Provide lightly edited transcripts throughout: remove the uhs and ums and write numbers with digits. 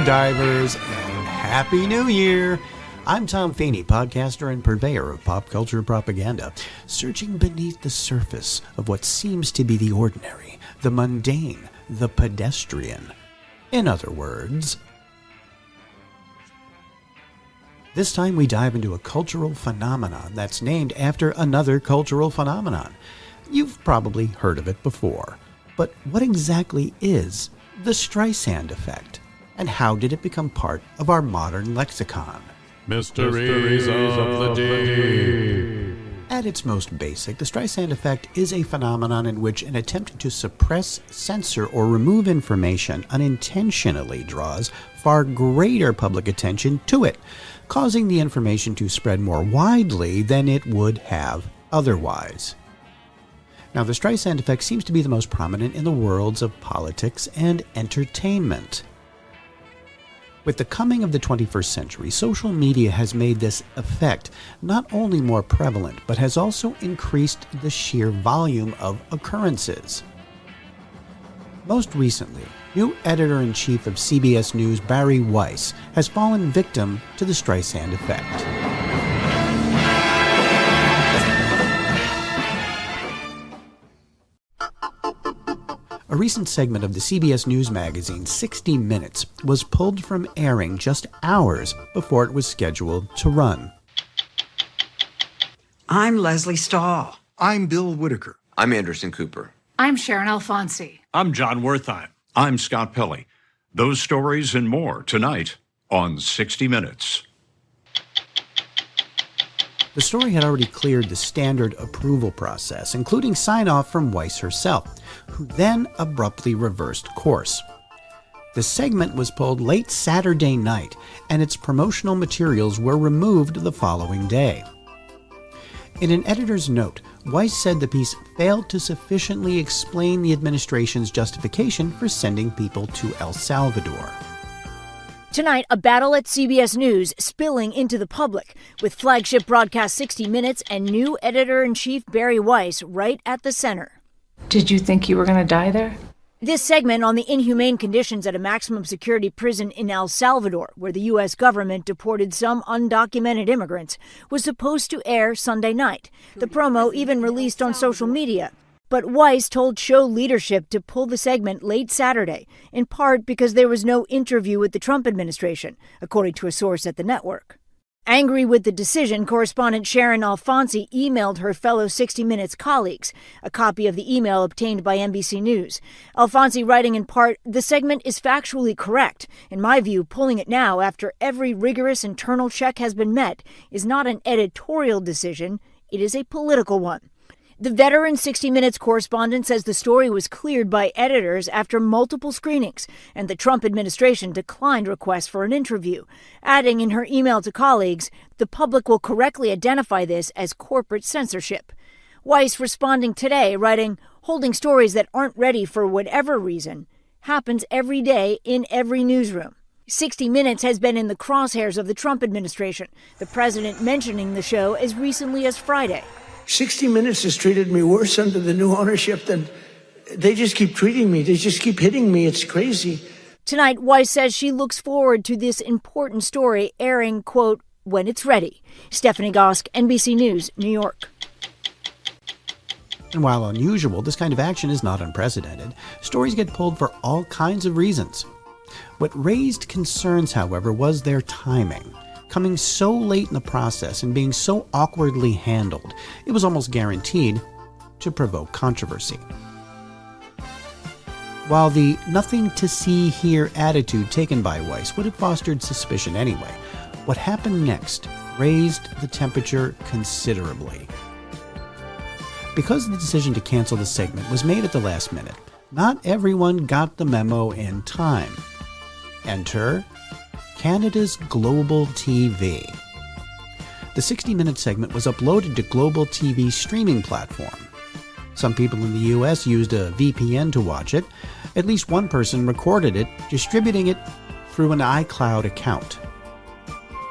divers, and Happy New Year! I'm Tom Feeney, podcaster and purveyor of pop culture propaganda, searching beneath the surface of what seems to be the ordinary, the mundane, the pedestrian. In other words, this time we dive into a cultural phenomenon that's named after another cultural phenomenon. You've probably heard of it before, but what exactly is the Streisand Effect, and how did it become part of our modern lexicon? Mysteries of the Deep. At its most basic, the Streisand Effect is a phenomenon in which an attempt to suppress, censor, or remove information unintentionally draws far greater public attention to it, causing the information to spread more widely than it would have otherwise. Now, the Streisand Effect seems to be the most prominent in the worlds of politics and entertainment. With the coming of the 21st century, social media has made this effect not only more prevalent, but has also increased the sheer volume of occurrences. Most recently, new editor-in-chief of CBS News Barry Weiss has fallen victim to the Streisand Effect. A recent segment of the CBS News magazine 60 Minutes was pulled from airing just hours before it was scheduled to run. I'm Leslie Stahl. I'm Bill Whitaker. I'm Anderson Cooper. I'm Sharon Alfonsi. I'm John Wertheim. I'm Scott Pelley. Those stories and more tonight on 60 Minutes. The story had already cleared the standard approval process, including sign-off from Weiss herself, who then abruptly reversed course. The segment was pulled late Saturday night, and its promotional materials were removed the following day. In an editor's note, Weiss said the piece failed to sufficiently explain the administration's justification for sending people to El Salvador. Tonight, a battle at CBS News spilling into the public, with flagship broadcast 60 Minutes and new editor-in-chief Barry Weiss right at the center. Did you think you were going to die there? This segment on the inhumane conditions at a maximum security prison in El Salvador, where the U.S. government deported some undocumented immigrants, was supposed to air Sunday night. The promo even released on social media. But Weiss told show leadership to pull the segment late Saturday, in part because there was no interview with the Trump administration, according to a source at the network. Angry with the decision, correspondent Sharon Alfonsi emailed her fellow 60 Minutes colleagues, a copy of the email obtained by NBC News. Alfonsi writing in part, "The segment is factually correct. In my view, pulling it now after every rigorous internal check has been met is not an editorial decision, it is a political one." The veteran 60 Minutes correspondent says the story was cleared by editors after multiple screenings, and the Trump administration declined requests for an interview, adding in her email to colleagues, "The public will correctly identify this as corporate censorship." Weiss responding today, writing, "Holding stories that aren't ready for whatever reason happens every day in every newsroom." 60 Minutes has been in the crosshairs of the Trump administration, the president mentioning the show as recently as Friday. 60 Minutes has treated me worse under the new ownership than they just keep treating me. They just keep hitting me. It's crazy. Tonight, Weiss says she looks forward to this important story airing, quote, when it's ready. Stephanie Gosk, NBC News, New York. And while unusual, this kind of action is not unprecedented. Stories get pulled for all kinds of reasons. What raised concerns, however, was their timing. Coming so late in the process and being so awkwardly handled, it was almost guaranteed to provoke controversy. While the nothing-to-see-here attitude taken by Weiss would have fostered suspicion anyway, what happened next raised the temperature considerably. Because the decision to cancel the segment was made at the last minute, not everyone got the memo in time. Enter Canada's Global TV. The 60-minute segment was uploaded to Global TV's streaming platform. Some people in the U.S. used a VPN to watch it. At least one person recorded it, distributing it through an iCloud account.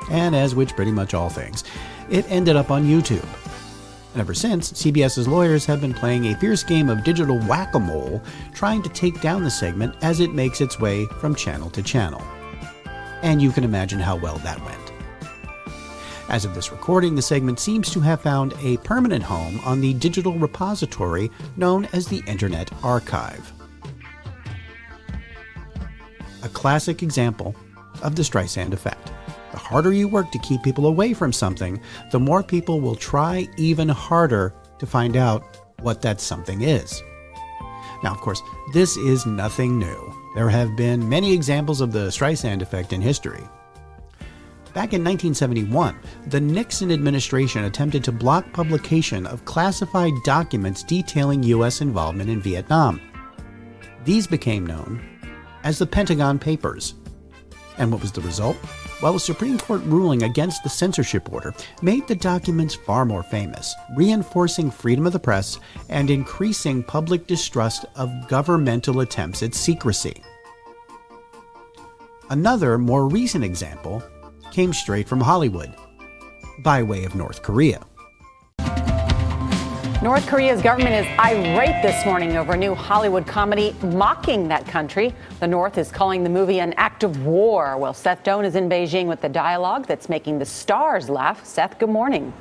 And as with pretty much all things, it ended up on YouTube. And ever since, CBS's lawyers have been playing a fierce game of digital whack-a-mole, trying to take down the segment as it makes its way from channel to channel. and you can imagine how well that went. As of this recording, the segment seems to have found a permanent home on the digital repository known as the Internet Archive. A classic example of the Streisand effect. The harder you work to keep people away from something, the more people will try even harder to find out what that something is. Now, of course, this is nothing new. There have been many examples of the Streisand effect in history. Back in 1971, the Nixon administration attempted to block publication of classified documents detailing U.S. involvement in Vietnam. These became known as the Pentagon Papers. And what was the result? Well, a Supreme Court ruling against the censorship order made the documents far more famous, reinforcing freedom of the press and increasing public distrust of governmental attempts at secrecy. Another, more recent example came straight from Hollywood, by way of North Korea. North Korea's government is irate this morning over a new Hollywood comedy mocking that country. The North is calling the movie an act of war. Well, Seth Doan is in Beijing with the dialogue that's making the stars laugh. Seth, good morning.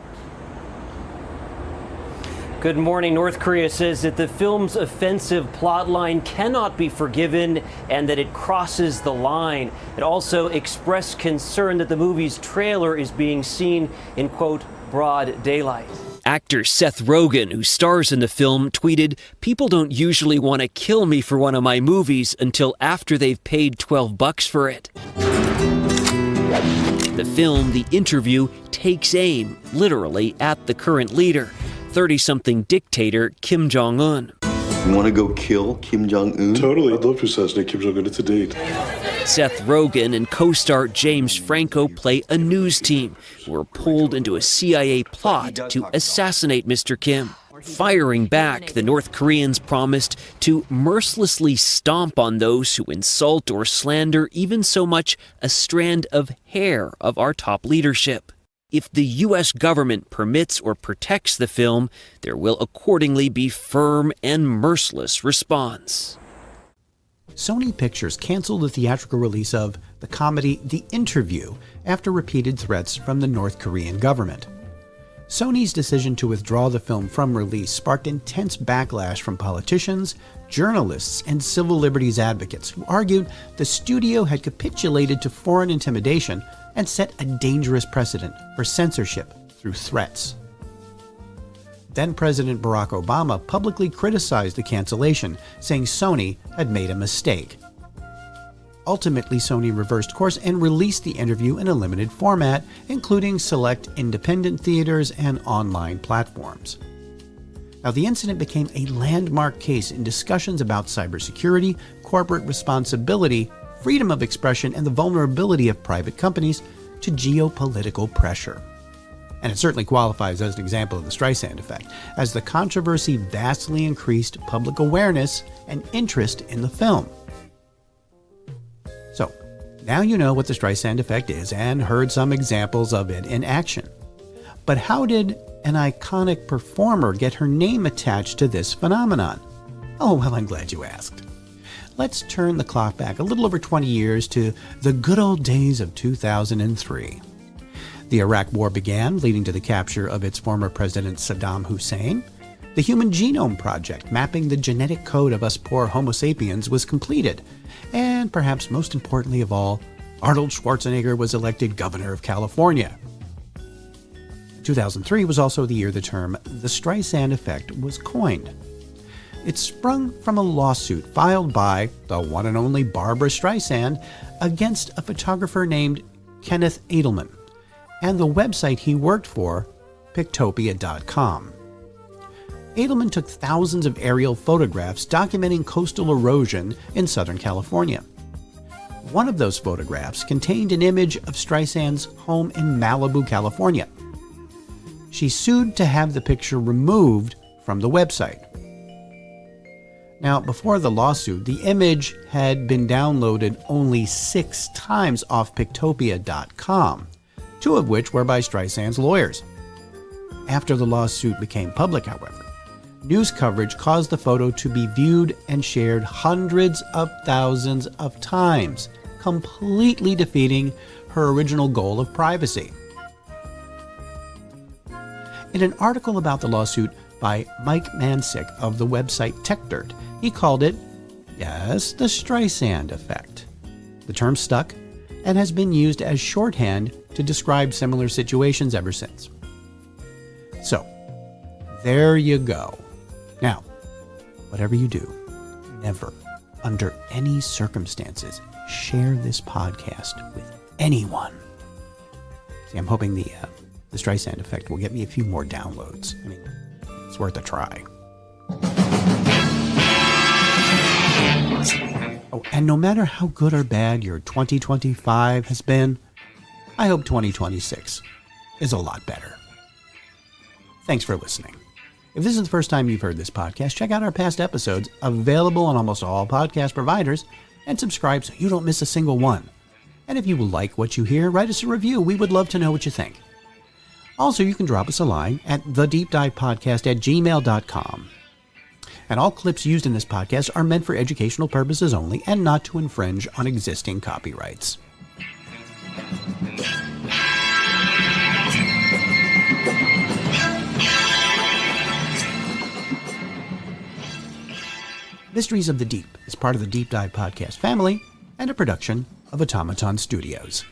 Good morning. North Korea says that the film's offensive plotline cannot be forgiven and that it crosses the line. It also expressed concern that the movie's trailer is being seen in, quote, broad daylight. Actor Seth Rogen, who stars in the film, tweeted, "People don't usually want to kill me for one of my movies until after they've paid $12 for it." The film, The Interview, takes aim, literally, at the current leader, 30-something dictator Kim Jong-un. You want to go kill Kim Jong-un? Totally. I'd love to assassinate Kim Jong-un. It's a date. Seth Rogen and co-star James Franco play a news team who are pulled into a CIA plot to assassinate Mr. Kim. Firing back, the North Koreans promised to mercilessly stomp on those who insult or slander even so much a strand of hair of our top leadership. If the U.S. government permits or protects the film, there will accordingly be firm and merciless response. Sony Pictures canceled the theatrical release of the comedy The Interview after repeated threats from the North Korean government. Sony's decision to withdraw the film from release sparked intense backlash from politicians, journalists, and civil liberties advocates who argued the studio had capitulated to foreign intimidation and set a dangerous precedent for censorship through threats. Then President Barack Obama publicly criticized the cancellation, saying Sony had made a mistake. Ultimately, Sony reversed course and released The Interview in a limited format, including select independent theaters and online platforms. Now, the incident became a landmark case in discussions about cybersecurity, corporate responsibility, freedom of expression, and the vulnerability of private companies to geopolitical pressure. And it certainly qualifies as an example of the Streisand effect, as the controversy vastly increased public awareness and interest in the film. So, now you know what the Streisand effect is and heard some examples of it in action. But how did an iconic performer get her name attached to this phenomenon? Oh, well, I'm glad you asked. Let's turn the clock back a little over 20 years to the good old days of 2003. The Iraq War began, leading to the capture of its former president Saddam Hussein. The Human Genome Project, mapping the genetic code of us poor Homo sapiens, was completed. And perhaps most importantly of all, Arnold Schwarzenegger was elected governor of California. 2003 was also the year the term the Streisand Effect was coined. It sprung from a lawsuit filed by the one and only Barbra Streisand against a photographer named Kenneth Edelman and the website he worked for, Pictopia.com. Edelman took thousands of aerial photographs documenting coastal erosion in Southern California. One of those photographs contained an image of Streisand's home in Malibu, California. She sued to have the picture removed from the website. Now, before the lawsuit, the image had been downloaded only 6 times off Pictopia.com, 2 of which were by Streisand's lawyers. After the lawsuit became public, however, news coverage caused the photo to be viewed and shared hundreds of thousands of times, completely defeating her original goal of privacy. In an article about the lawsuit by Mike Mansick of the website TechDirt, he called it, yes, the Streisand Effect. The term stuck and has been used as shorthand to describe similar situations ever since. So, there you go. Now, whatever you do, never, under any circumstances, share this podcast with anyone. See, I'm hoping the Streisand Effect will get me a few more downloads. I mean, it's worth a try. Oh, and no matter how good or bad your 2025 has been, I hope 2026 is a lot better. Thanks for listening. If this is the first time you've heard this podcast, check out our past episodes, available on almost all podcast providers, and subscribe so you don't miss a single one. And if you like what you hear, write us a review. We would love to know what you think. Also, you can drop us a line at thedeepdivepodcast@gmail.com. And all clips used in this podcast are meant for educational purposes only and not to infringe on existing copyrights. Mysteries of the Deep is part of the Deep Dive Podcast family and a production of Automaton Studios.